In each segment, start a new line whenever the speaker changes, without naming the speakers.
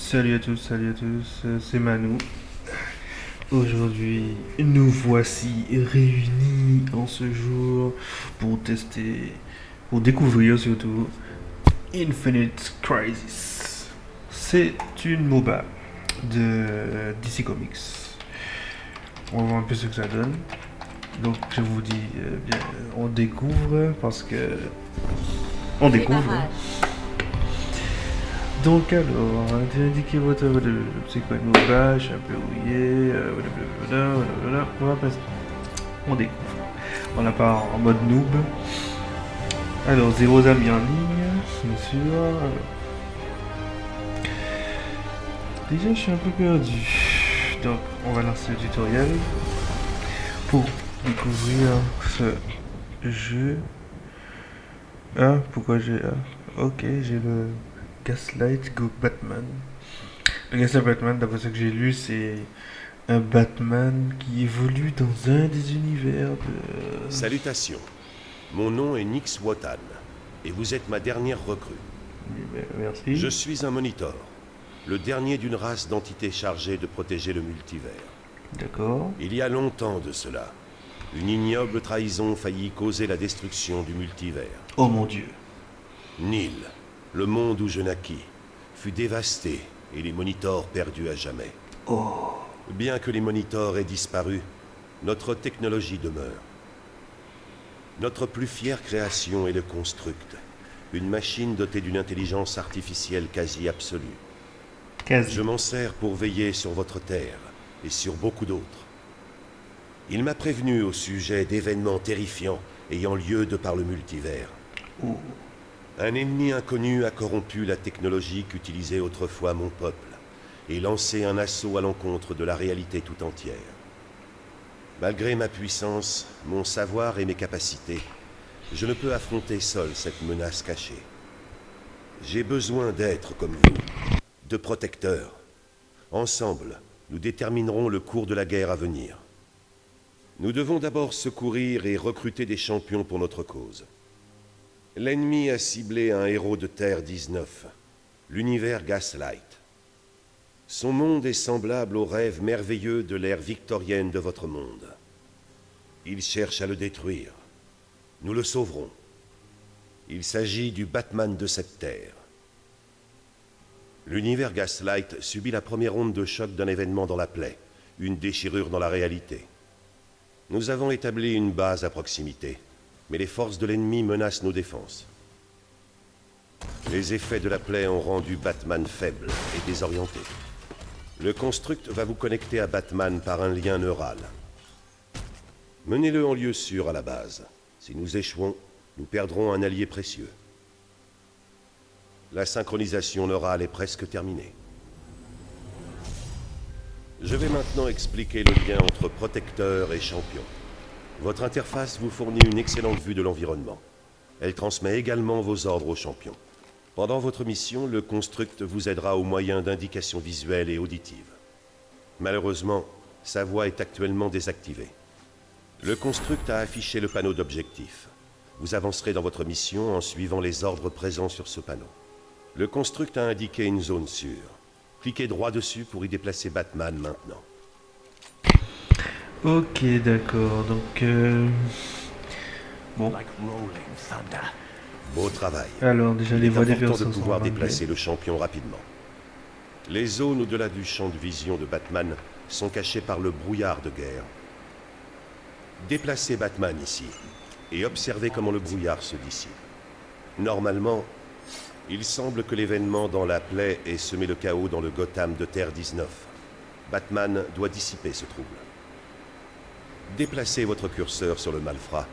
Salut à tous, c'est Manu. Aujourd'hui, nous voici réunis en ce jour pour tester, pour découvrir surtout Infinite Crisis. C'est une MOBA de DC Comics. On va voir un peu ce que ça donne. Donc je vous dis, bien, on découvre parce que on découvre. Donc alors, indiquez votre c'est quoi une MOBA, je suis un peu rouillé, blablabla. On va passer. On découvre. On n'a pas en mode noob. Alors, zéro amis en ligne, bien sûr. Alors. Déjà, je suis un peu perdu. Donc, on va lancer le tutoriel pour découvrir ce jeu. Ah, pourquoi j'ai... Ah, ok, j'ai le Gaslight Go Batman. Le Gaslight Batman, d'après ce que j'ai lu, c'est un Batman qui évolue dans un des univers de...
Salutations. Mon nom est Nyx Wotan, et vous êtes ma dernière recrue.
Merci.
Je suis un Monitor, le dernier d'une race d'entités chargées de protéger le multivers.
D'accord.
Il y a longtemps de cela, une ignoble trahison faillit causer la destruction du multivers.
Oh mon dieu.
Nil, le monde où je naquis, fut dévasté et les Monitors perdus à jamais.
Oh.
Bien que les Monitors aient disparu, notre technologie demeure. Notre plus fière création est le Construct, une machine dotée d'une intelligence artificielle quasi absolue. Je m'en sers pour veiller sur votre Terre et sur beaucoup d'autres. Il m'a prévenu au sujet d'événements terrifiants ayant lieu de par le multivers.
Oh.
Un ennemi inconnu a corrompu la technologie qu'utilisait autrefois mon peuple et lancé un assaut à l'encontre de la réalité tout entière. Malgré ma puissance, mon savoir et mes capacités, je ne peux affronter seul cette menace cachée. J'ai besoin d'êtres comme vous, de protecteurs. Ensemble, nous déterminerons le cours de la guerre à venir. Nous devons d'abord secourir et recruter des champions pour notre cause. L'ennemi a ciblé un héros de Terre 19, l'univers Gaslight. Son monde est semblable au rêve merveilleux de l'ère victorienne de votre monde. Il cherche à le détruire. Nous le sauverons. Il s'agit du Batman de cette terre. L'univers Gaslight subit la première onde de choc d'un événement dans la plaie, une déchirure dans la réalité. Nous avons établi une base à proximité, mais les forces de l'ennemi menacent nos défenses. Les effets de la plaie ont rendu Batman faible et désorienté. Le Construct va vous connecter à Batman par un lien neural. Menez-le en lieu sûr à la base. Si nous échouons, nous perdrons un allié précieux. La synchronisation neurale est presque terminée. Je vais maintenant expliquer le lien entre protecteur et champion. Votre interface vous fournit une excellente vue de l'environnement. Elle transmet également vos ordres aux champions. Pendant votre mission, le Construct vous aidera au moyen d'indications visuelles et auditives. Malheureusement, sa voix est actuellement désactivée. Le Construct a affiché le panneau d'objectifs. Vous avancerez dans votre mission en suivant les ordres présents sur ce panneau. Le Construct a indiqué une zone sûre. Cliquez droit dessus pour y déplacer Batman maintenant.
Ok, d'accord. Donc, bon.
Beau travail.
Alors, déjà, les voix des
important
personnes
de
sont
pouvoir
en anglais.
déplacer le champion rapidement. Les zones au-delà du champ de vision de Batman sont cachées par le brouillard de guerre. Déplacez Batman ici et observez comment le brouillard se dissipe. Normalement, il semble que l'événement dans la plaie ait semé le chaos dans le Gotham de Terre 19. Batman doit dissiper ce trouble. Déplacez votre curseur sur le malfrat.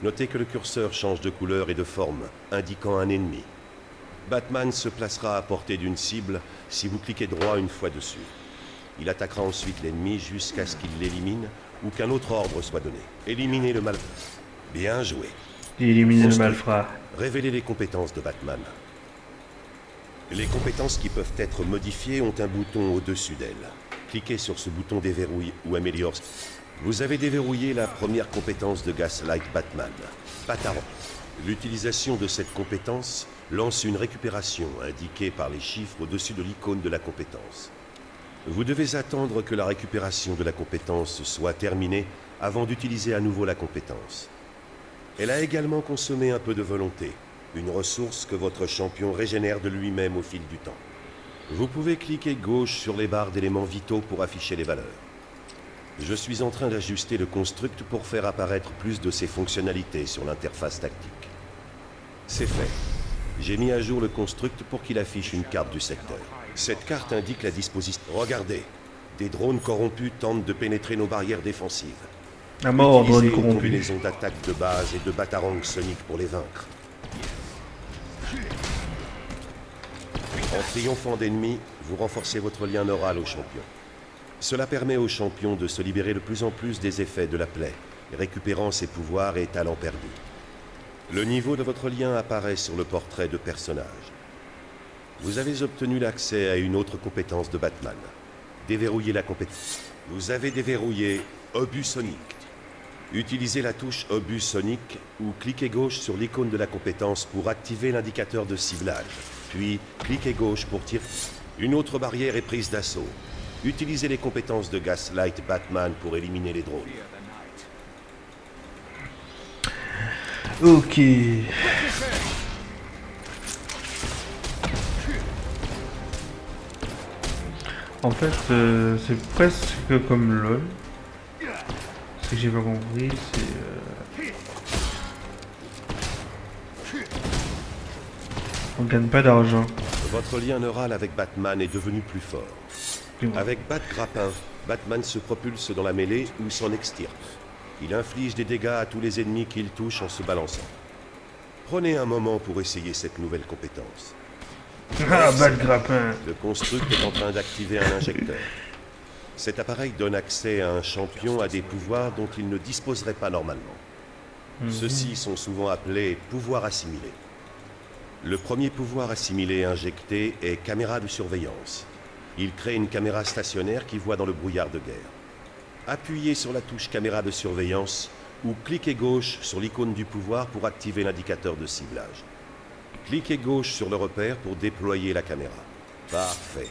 Notez que le curseur change de couleur et de forme, indiquant un ennemi. Batman se placera à portée d'une cible si vous cliquez droit une fois dessus. Il attaquera ensuite l'ennemi jusqu'à ce qu'il l'élimine ou qu'un autre ordre soit donné. Éliminez le malfrat. Bien joué.
Éliminer le
Construct.
malfrat.
Révélez les compétences de Batman. Les compétences qui peuvent être modifiées ont un bouton au-dessus d'elles. Cliquez sur ce bouton déverrouille ou améliore. Vous avez déverrouillé la première compétence de Gaslight Batman, Pataron. L'utilisation de cette compétence lance une récupération indiquée par les chiffres au-dessus de l'icône de la compétence. Vous devez attendre que la récupération de la compétence soit terminée avant d'utiliser à nouveau la compétence. Elle a également consommé un peu de volonté, une ressource que votre champion régénère de lui-même au fil du temps. Vous pouvez cliquer gauche sur les barres d'éléments vitaux pour afficher les valeurs. Je suis en train d'ajuster le construct pour faire apparaître plus de ses fonctionnalités sur l'interface tactique. C'est fait. J'ai mis à jour le construct pour qu'il affiche une carte du secteur. Cette carte indique la disposition. Regardez, des drones corrompus tentent de pénétrer nos barrières défensives.
À mort, drone
Utilisez une
corrompu.
combinaison d'attaques de base et de batarangs soniques pour les vaincre. En triomphant d'ennemis, vous renforcez votre lien neural au champion. Cela permet au champion de se libérer de plus en plus des effets de la plaie, récupérant ses pouvoirs et talents perdus. Le niveau de votre lien apparaît sur le portrait de personnage. Vous avez obtenu l'accès à une autre compétence de Batman. Déverrouillez la compétence. Vous avez déverrouillé Obus Sonique. Utilisez la touche Obus Sonique ou cliquez gauche sur l'icône de la compétence pour activer l'indicateur de ciblage. Puis, cliquez gauche pour tirer. Une autre barrière est prise d'assaut. Utilisez les compétences de Gaslight Batman pour éliminer les drones.
Ok. En fait, c'est presque comme LOL. Ce que j'ai pas compris, c'est... On gagne pas d'argent.
Votre lien neural avec Batman est devenu plus fort. Avec Bat Grappin, Batman se propulse dans la mêlée ou s'en extirpe. Il inflige des dégâts à tous les ennemis qu'il touche en se balançant. Prenez un moment pour essayer cette nouvelle compétence.
Ah, bat de grappin.
Le construct est en train d'activer un injecteur. Cet appareil donne accès à un champion à des pouvoirs dont il ne disposerait pas normalement. Ceux-ci sont souvent appelés pouvoirs assimilés. Le premier pouvoir assimilé injecté est caméra de surveillance. Il crée une caméra stationnaire qui voit dans le brouillard de guerre. Appuyez sur la touche caméra de surveillance ou cliquez gauche sur l'icône du pouvoir pour activer l'indicateur de ciblage. Cliquez gauche sur le repère pour déployer la caméra. Parfait.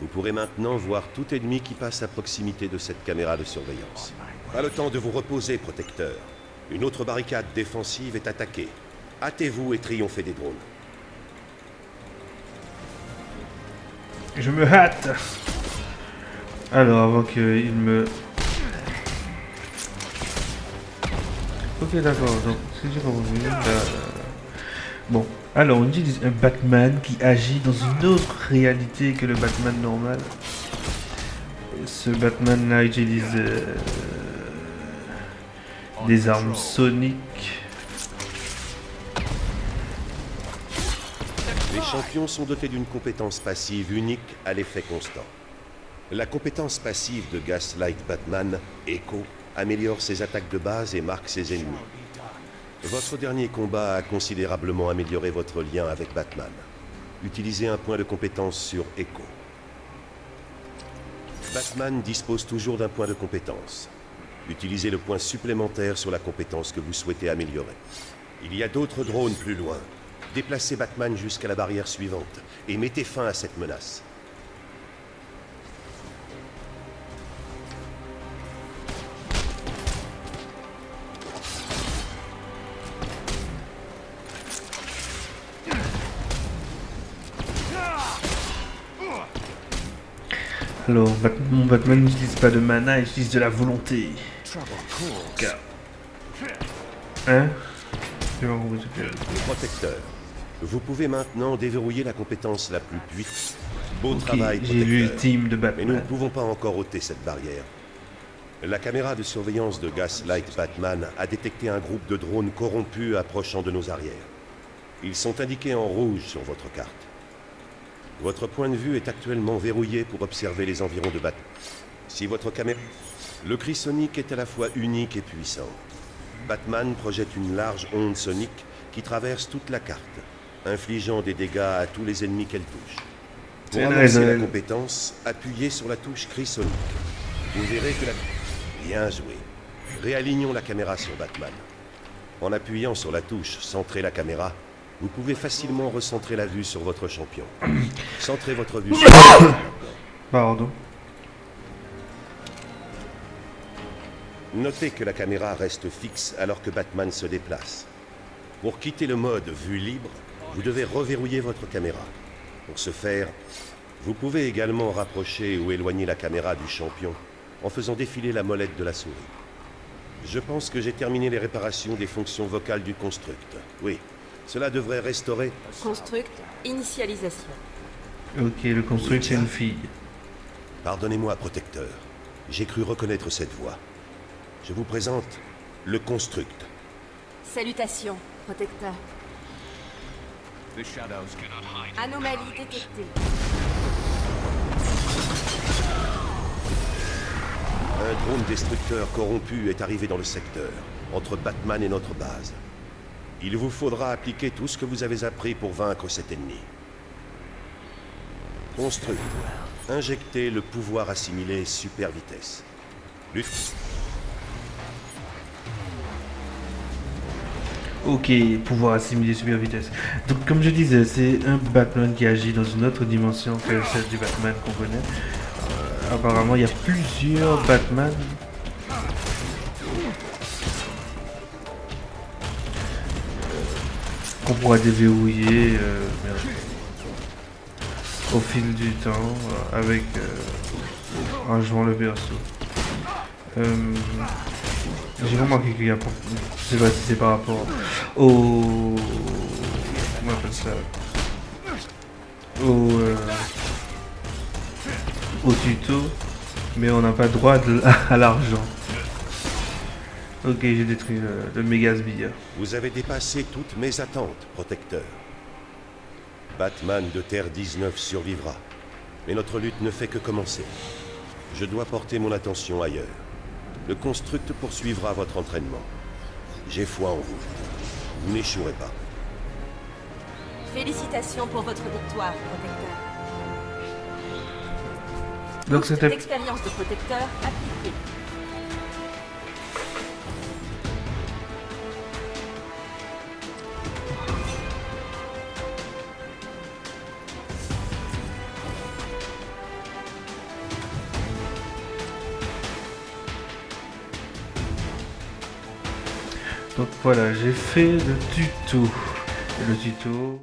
Vous pourrez maintenant voir tout ennemi qui passe à proximité de cette caméra de surveillance. Pas le temps de vous reposer, protecteur. Une autre barricade défensive est attaquée. Hâtez-vous et triomphez des drones.
Je me hâte. Alors, avant qu'il me... Ok, d'accord. Donc, si j'ai compris... Bon. Alors, on utilise un Batman qui agit dans une autre réalité que le Batman normal. Ce Batman-là utilise des armes soniques.
Les champions sont dotés d'une compétence passive unique à l'effet constant. La compétence passive de Gaslight Batman, Echo, améliore ses attaques de base et marque ses ennemis. Votre dernier combat a considérablement amélioré votre lien avec Batman. Utilisez un point de compétence sur Echo. Batman dispose toujours d'un point de compétence. Utilisez le point supplémentaire sur la compétence que vous souhaitez améliorer. Il y a d'autres drones plus loin. Déplacez Batman jusqu'à la barrière suivante et mettez fin à cette menace.
Alors, mon Batman n'utilise pas de mana, il utilise de la volonté. Hein? J'ai pas compris ce que...
Protecteur. Vous pouvez maintenant déverrouiller la compétence la plus puissante. Beau
Ok,
travail,
j'ai vu le
protecteur.
team de
Mais nous ne
Batman.
pouvons pas encore ôter cette barrière. La caméra de surveillance de Gaslight Batman a détecté un groupe de drones corrompus approchant de nos arrières. Ils sont indiqués en rouge sur votre carte. Votre point de vue est actuellement verrouillé pour observer les environs de Batman. Si votre caméra... Le cri sonique est à la fois unique et puissant. Batman projette une large onde sonique qui traverse toute la carte, infligeant des dégâts à tous les ennemis qu'elle touche. Pour
C'est
avancer la
Noël.
compétence, appuyez sur la touche cri sonique. Vous verrez que la... Bien joué. Réalignons la caméra sur Batman. En appuyant sur la touche « Centrer la caméra », vous pouvez facilement recentrer la vue sur votre champion. Centrez votre vue sur...
Pardon.
Notez que la caméra reste fixe alors que Batman se déplace. Pour quitter le mode vue libre, vous devez reverrouiller votre caméra. Pour ce faire, vous pouvez également rapprocher ou éloigner la caméra du champion en faisant défiler la molette de la souris. Je pense que j'ai terminé les réparations des fonctions vocales du Construct. Oui, cela devrait restaurer...
Construct, initialisation.
Ok, le construct c'est une fille.
Pardonnez-moi, Protecteur. J'ai cru reconnaître cette voix. Je vous présente le Construct.
Salutations, Protecteur. Anomalie détectée.
Un drone destructeur corrompu est arrivé dans le secteur, entre Batman et notre base. Il vous faudra appliquer tout ce que vous avez appris pour vaincre cet ennemi. Construct. Injectez le pouvoir assimilé super vitesse. Lutte.
Ok, pouvoir assimiler super vitesse. Donc comme je disais, c'est un Batman qui agit dans une autre dimension que celle du Batman qu'on connaît. Apparemment, il y a plusieurs Batman. Qu'on pourra déverrouiller au fil du temps avec en jouant le perso. J'ai remarqué qu'il y a pas... Je sais pas si c'est par rapport au... Comment on appelle ça? Au tuto, mais on n'a pas droit à l'argent. Ok, j'ai détruit le méga sbire.
Vous avez dépassé toutes mes attentes, Protecteur. Batman de Terre 19 survivra. Mais notre lutte ne fait que commencer. Je dois porter mon attention ailleurs. Le Construct poursuivra votre entraînement. J'ai foi en vous. Vous n'échouerez pas.
Félicitations pour votre victoire, Protecteur.
Donc c'était...
L'expérience de Protecteur appliquée.
Donc voilà, j'ai fait le tuto. Et le tuto...